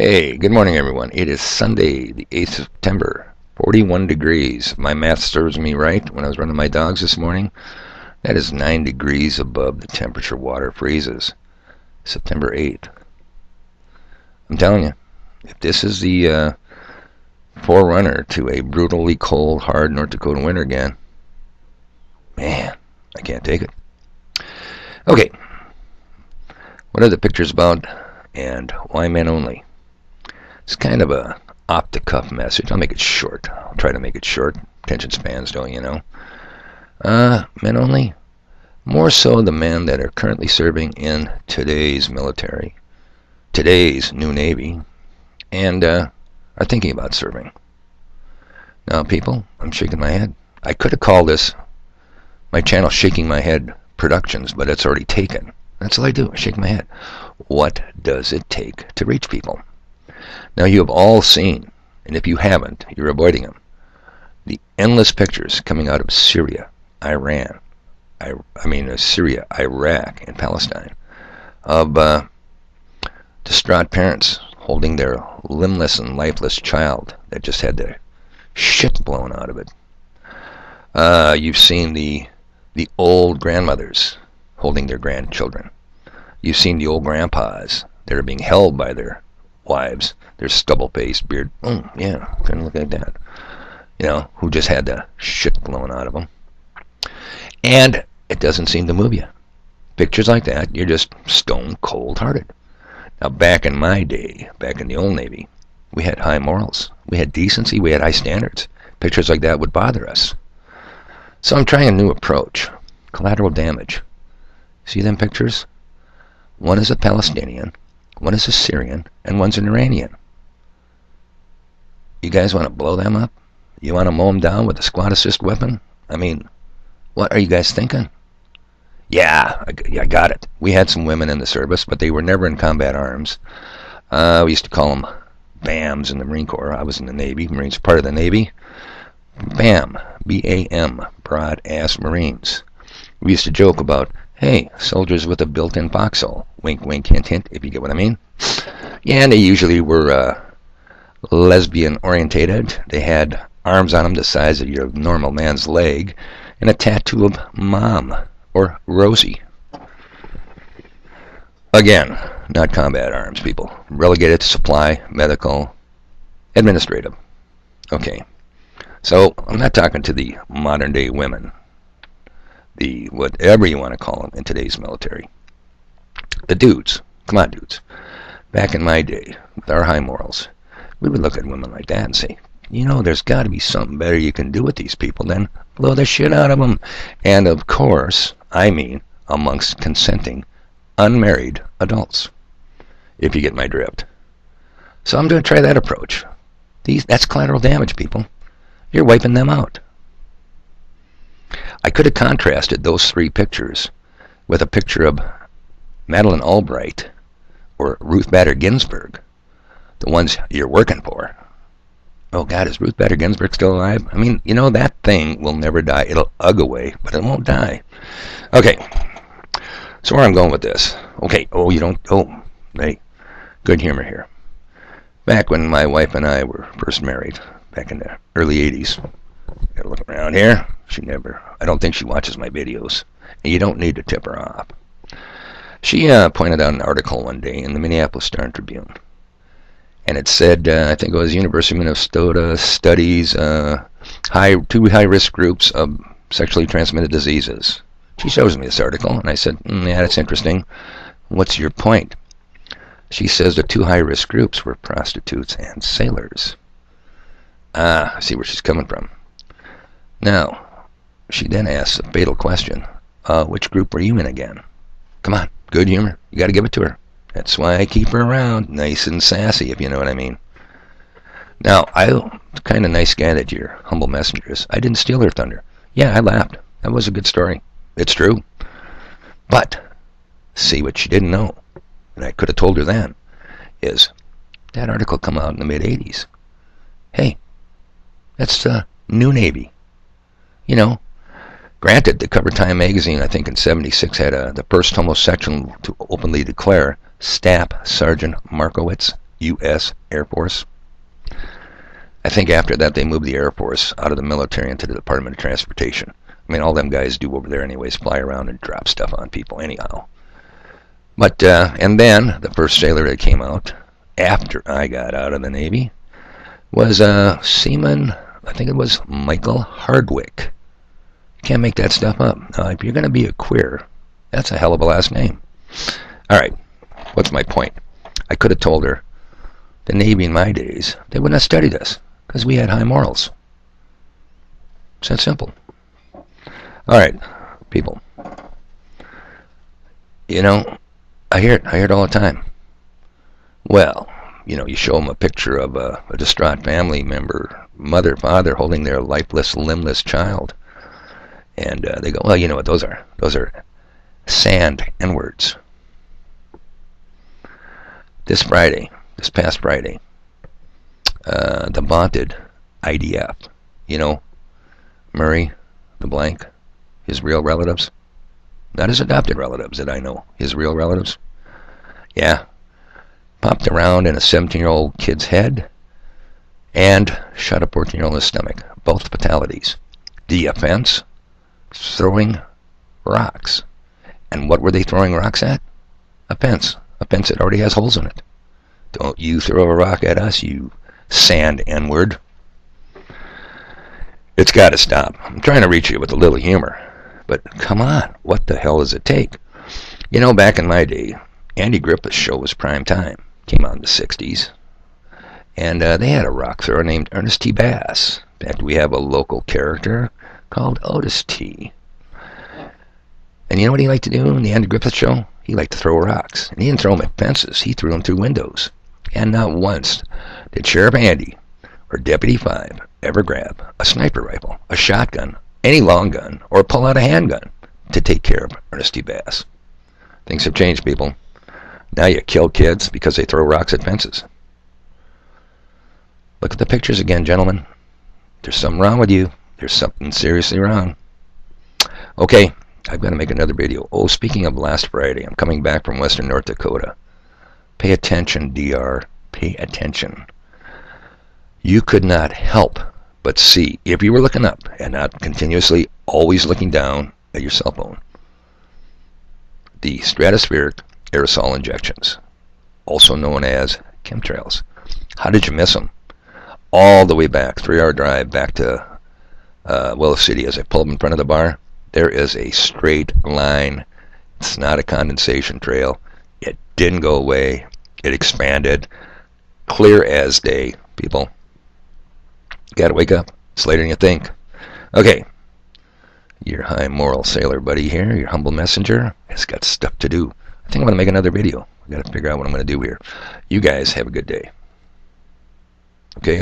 Hey, good morning, everyone. It is Sunday, the 8th of September, 41 degrees. My math serves me right. When I was running my dogs this morning, that is 9 degrees above the temperature water freezes. September 8th. I'm telling you, if this is the forerunner to a brutally cold, hard North Dakota winter again, man, I can't take it. Okay, what are the pictures about, and why men only? It's kind of a off-the-cuff message. I'll make it short. I'll try to make it short. Attention spans, don't you know? Men only. More so the men that are currently serving in today's military, today's new Navy, and are thinking about serving. Now, people, I'm shaking my head. I could have called this my channel Shaking My Head Productions, but it's already taken. That's all I do. I shake my head. What does it take to reach people? Now, you have all seen, and if you haven't, you're avoiding them, the endless pictures coming out of Syria, Iran, Syria, Iraq, and Palestine, of distraught parents holding their limbless and lifeless child that just had the shit blown out of it. You've seen the old grandmothers holding their grandchildren. You've seen the old grandpas that are being held by their wives, their stubble-faced beard. Oh, yeah, kind of look like that. You know, who just had the shit blown out of them. And it doesn't seem to move you. Pictures like that, you're just stone cold-hearted. Now, back in my day, back in the old Navy, we had high morals. We had decency. We had high standards. Pictures like that would bother us. So I'm trying a new approach. Collateral damage. See them pictures? One is a Palestinian, one is a Syrian, and one's an Iranian. You guys want to blow them up? You want to mow them down with a squad assist weapon? I mean, what are you guys thinking? Yeah, I got it. We had some women in the service, but they were never in combat arms. We used to call them BAMs in the Marine Corps. I was in the Navy. Marines are part of the Navy. BAM, B-A-M, broad-ass Marines. We used to joke about, hey, soldiers with a built-in foxhole. Wink, wink, hint, hint, if you get what I mean. Yeah, and they usually were lesbian-orientated. They had arms on them the size of your normal man's leg, and a tattoo of Mom, or Rosie. Again, not combat arms, people. Relegated to supply, medical, administrative. Okay. So, I'm not talking to the modern-day women. The whatever you want to call them in today's military. The dudes. Come on, dudes. Back in my day, with our high morals, we would look at women like that and say, you know, there's got to be something better you can do with these people than blow the shit out of them. And of course, I mean amongst consenting, unmarried adults, if you get my drift. So I'm going to try that approach. That's collateral damage, people. You're wiping them out. I could have contrasted those three pictures with a picture of Madeleine Albright or Ruth Bader Ginsburg, the ones you're working for. Oh God, is Ruth Bader Ginsburg still alive? I mean, you know, that thing will never die. It'll ugh away, but it won't die. Okay, so where I'm going with this. Okay, hey, good humor here. Back when my wife and I were first married, back in the early 80s, gotta look around here. I don't think she watches my videos. And you don't need to tip her off. She pointed out an article one day in the Minneapolis Star-Tribune. And it said, I think it was University of Minnesota studies two high-risk groups of sexually transmitted diseases. She shows me this article, and I said, yeah, that's interesting. What's your point? She says the two high-risk groups were prostitutes and sailors. I see where she's coming from. Now, she then asks a fatal question. Which group were you in again? Come on, good humor. You got to give it to her. That's why I keep her around, nice and sassy, if you know what I mean. Now, I'm the kind of nice guy that your humble messenger is. I didn't steal her thunder. Yeah, I laughed. That was a good story. It's true. But, see what she didn't know, and I could have told her then, is that article come out in the mid-'80s. Hey, that's the new Navy. You know, granted, the Cover Time magazine, I think in '76, had the first homosexual to openly declare Staff Sergeant Markowitz, U.S. Air Force. I think after that they moved the Air Force out of the military into the Department of Transportation. I mean, all them guys do over there anyways, fly around and drop stuff on people anyhow. But, and then the first sailor that came out after I got out of the Navy was Seaman, I think it was Michael Hardwick. Can't make that stuff up. Now, if you're going to be a queer, that's a hell of a last name. All right, what's my point? I could have told her the Navy in my days, they wouldn't have studied us because we had high morals. It's that simple. All right, people. You know, I hear it all the time. Well, you know, you show them a picture of a distraught family member, mother, father, holding their lifeless, limbless child. And they go, well, you know what those are? Those are sand N-words. This past Friday, the vaunted IDF, you know, Murray, the blank, his real relatives, not his adopted relatives that I know, his real relatives, yeah, popped around in a 17-year-old kid's head and shot a 14-year-old in the stomach, both fatalities. The offense, throwing rocks. And what were they throwing rocks at? A fence that already has holes in it. Don't you throw a rock at us, you sand N-word. It's got to stop. I'm trying to reach you with a little humor. But come on, what the hell does it take? You know, back in my day, Andy Griffith's show was prime time. Came out in the 60s. And they had a rock thrower named Ernest T. Bass. In fact, we have a local character called Otis T. And you know what he liked to do in the Andy Griffith show? He liked to throw rocks. And he didn't throw them at fences. He threw them through windows. And not once did Sheriff Andy or Deputy 5 ever grab a sniper rifle, a shotgun, any long gun, or pull out a handgun to take care of Ernest T. Bass. Things have changed, people. Now you kill kids because they throw rocks at fences. Look at the pictures again, gentlemen. There's something wrong with you. There's something seriously wrong. Okay, I've got to make another video. Oh, speaking of last Friday, I'm coming back from western North Dakota. Pay attention, DR. Pay attention. You could not help but see, if you were looking up and not continuously always looking down at your cell phone, the stratospheric aerosol injections, also known as chemtrails. How did you miss them? All the way back, 3-hour drive back to Willow City. As I pull up in front of the bar, there is a straight line. It's not a condensation trail. It didn't go away. It expanded. Clear as day, people. You gotta wake up. It's later than you think. Okay. Your high moral sailor buddy here, your humble messenger, has got stuff to do. I think I'm going to make another video. I got to figure out what I'm going to do here. You guys have a good day.